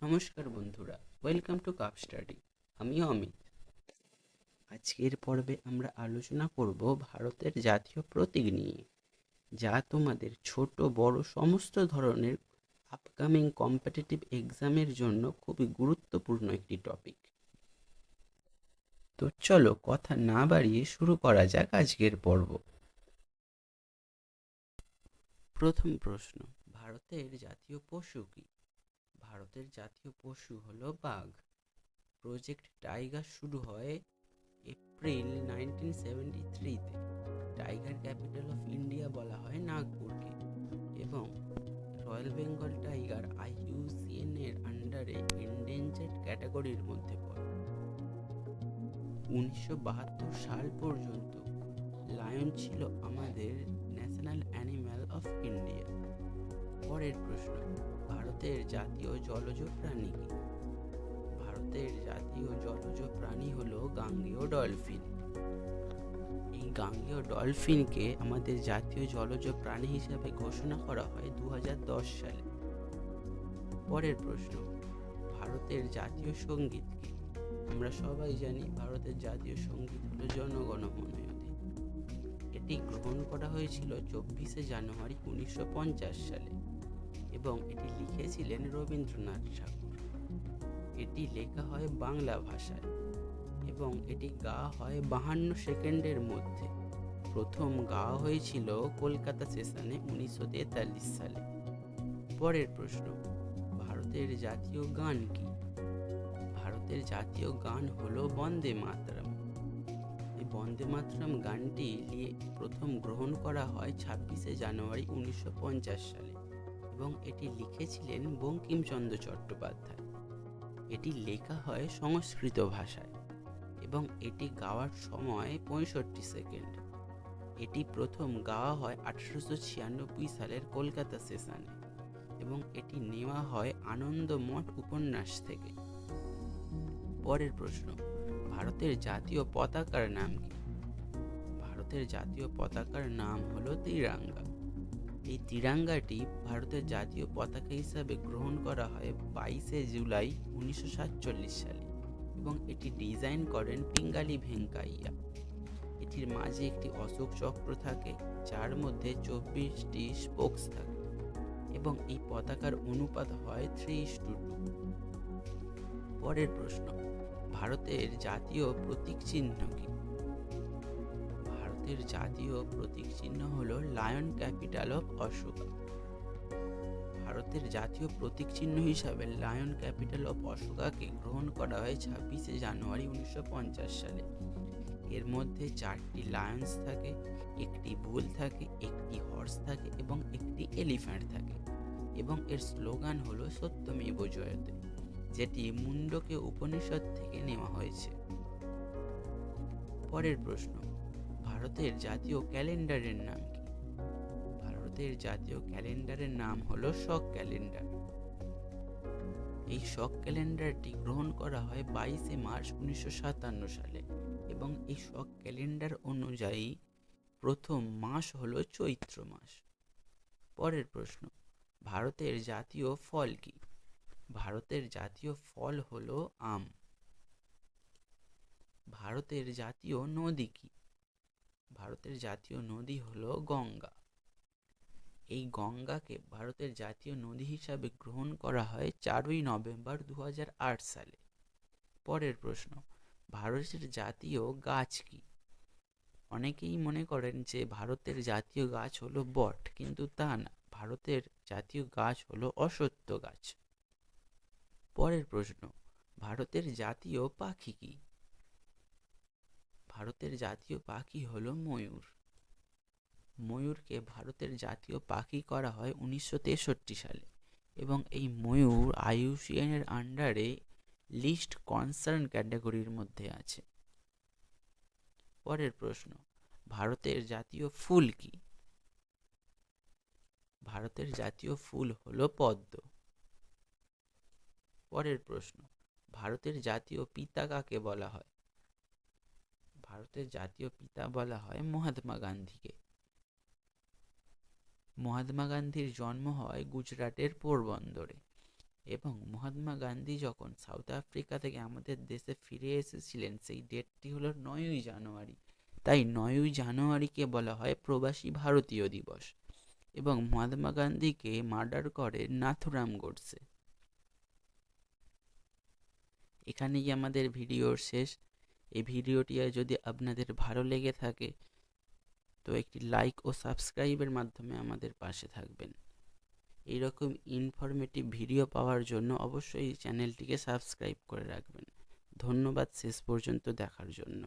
নমস্কার বন্ধুরা, welcome to cup study. আমি অমিত। আজকের পর্বে আমরা আলোচনা করব ভারতের জাতীয় প্রতীক নিয়ে, যা তোমাদের ছোট বড় সমস্ত ধরনের আপকামিং কম্পিটিটিভ এক্সামের জন্য খুবই গুরুত্বপূর্ণ একটি টপিক। তো চলো কথা না বাড়িয়ে শুরু করা যাক আজকের পর্ব। প্রথম প্রশ্ন, ভারতের জাতীয় পশু কি? ভারতের জাতীয় পশু হলো বাঘ। প্রজেক্ট টাইগার শুরু হয় এপ্রিল 1973-তে। টাইগার ক্যাপিটাল অফ ইন্ডিয়া বলা হয় নাগপুরকে, এবং রয়্যাল বেঙ্গল টাইগার IUCN এর আন্ডারে এন্ডেঞ্জার্ড ক্যাটাগরির মধ্যে পড়ে। 1972 সাল পর্যন্ত লায়ন ছিল আমাদের ন্যাশনাল অ্যানিম্যাল অফ ইন্ডিয়া। পরের প্রশ্ন, ভারতের জাতীয় জলজ প্রাণী কি? ভারতের জাতীয় জলজ প্রাণী হলো গাঙ্গেয় ডলফিন। এই গাঙ্গেয় ডলফিনকে আমাদের জাতীয় জলজ প্রাণী হিসাবে ঘোষণা করা হয় 2010 সালে। পরের প্রশ্ন, ভারতের জাতীয় সঙ্গীত কি? আমরা সবাই জানি ভারতের জাতীয় সঙ্গীত হলো জনগণ মন অধি। এটি গ্রহণ করা হয়েছিল 24শে জানুয়ারি 1950 সালে, এবং এটি লিখেছিলেন রবীন্দ্রনাথ ঠাকুর। এটি লেখা হয় বাংলা ভাষায়, এবং এটি গাওয়া হয় 52 সেকেন্ডের মধ্যে। প্রথম গাওয়া হয়েছিল কলকাতা সেশনে 1943 সালে। পরের প্রশ্ন, ভারতের জাতীয় গান কি? ভারতের জাতীয় গান হলো বন্দে মাতরম। এই বন্দে মাতরম গানটি প্রথম গ্রহণ করা হয় 26শে জানুয়ারি 1950 সালে, এবং এটি লিখেছিলেন বঙ্কিমচন্দ্র চট্টোপাধ্যায়। এটি লেখা হয় সংস্কৃত ভাষায়, এবং এটি গাওয়ার সময় 65 সেকেন্ড। এটি প্রথম গাওয়া হয় 1896 সালের কলকাতা সেশনে, এবং এটি নেওয়া হয় আনন্দমঠ উপন্যাস থেকে। পরের প্রশ্ন, ভারতের জাতীয় পতাকার নাম কি? ভারতের জাতীয় পতাকার নাম হলো তিরঙ্গা। এই তিরঙ্গাটি ভারতের জাতীয় পতাকা হিসাবে গ্রহণ করা হয় 22শে জুলাই 1947 সালে, এবং এটি ডিজাইন করেন পিঙ্গালি ভেঙ্কাইয়া। এটির মাঝে একটি অশোক চক্র থাকে, যার মধ্যে 24টি স্পোকস থাকে, এবং এই পতাকার অনুপাত হয় 3:2। পরের প্রশ্ন, ভারতের জাতীয় প্রতীক চিহ্ন কি? ভারতের জাতীয় প্রতীক চিহ্ন হলো লায়ন ক্যাপিটাল অফ অশোকা। ভারতের জাতীয় প্রতীক চিহ্ন হিসাবে লায়ন ক্যাপিটাল অফ অশোকাকে গ্রহণ করা হয় 26শে জানুয়ারি 1950 সালে। এর মধ্যে 4টি লায়ন্স থাকে, একটি বুল থাকে, একটি হর্স থাকে, এবং একটি এলিফ্যান্ট থাকে, এবং এর স্লোগান হলো সত্যমেব জয়তে, যেটি মুন্ডকে উপনিষদ থেকে নেওয়া হয়েছে। পরের প্রশ্ন, ভারতের জাতীয় ক্যালেন্ডারের নাম কি? ভারতের জাতীয় ক্যালেন্ডারের নাম হলো শক ক্যালেন্ডার। এই শক ক্যালেন্ডারটি গ্রহণ করা হয় 22শে মার্চ 1957 সালে, এবং এই শক ক্যালেন্ডার অনুযায়ী প্রথম মাস হলো চৈত্র মাস। পরের প্রশ্ন, ভারতের জাতীয় ফল কি? ভারতের জাতীয় ফল হলো আম। ভারতের জাতীয় নদী কি? ভারতের জাতীয় নদী হলো গঙ্গা। এই গঙ্গাকে ভারতের জাতীয় নদী হিসাবে গ্রহণ করা হয় 4ই নভেম্বর 2008 সালে। পরের প্রশ্ন, ভারতের জাতীয় গাছ কি? অনেকেই মনে করেন যে ভারতের জাতীয় গাছ হলো বট, কিন্তু তা না, ভারতের জাতীয় গাছ হলো অশ্বত্থ গাছ। পরের প্রশ্ন, ভারতের জাতীয় পাখি কি? ভারতের জাতীয় পাখি হলো ময়ূর। ময়ূরকে ভারতের জাতীয় পাখি করা হয় 1963 সালে, এবং এই ময়ূর IUCN এর আন্ডারে লিস্ট কনসার্ন ক্যাটাগরির মধ্যে আছে। পরের প্রশ্ন, ভারতের জাতীয় ফুল কি? ভারতের জাতীয় ফুল হলো পদ্ম। পরের প্রশ্ন, ভারতের জাতীয় পিতা কাকে বলা হয়? ভারতের জাতীয় পিতা বলা হয় মহাত্মা গান্ধীকে। মহাত্মা গান্ধীর জন্ম হয় গুজরাটের পোরবন্দরে, এবং মহাত্মা গান্ধী যখন সাউথ আফ্রিকা থেকে আমাদের দেশে ফিরে এসেছিলেন সেই ডেটটি হলো 9ই জানুয়ারি। তাই 9ই জানুয়ারিকে বলা হয় প্রবাসী ভারতীয় দিবস। এবং মহাত্মা গান্ধীকে মার্ডার করে নাথুরাম গোডসে। এখানেই আমাদের ভিডিওর শেষ। এই ভিডিওটি যদি আপনাদের ভালো লেগে থাকে তো একটি লাইক ও সাবস্ক্রাইবের মাধ্যমে আমাদের পাশে থাকবেন। এইরকম ইনফরমেটিভ ভিডিও পাওয়ার জন্য অবশ্যই চ্যানেলটিকে সাবস্ক্রাইব করে রাখবেন। ধন্যবাদ শেষ পর্যন্ত দেখার জন্য।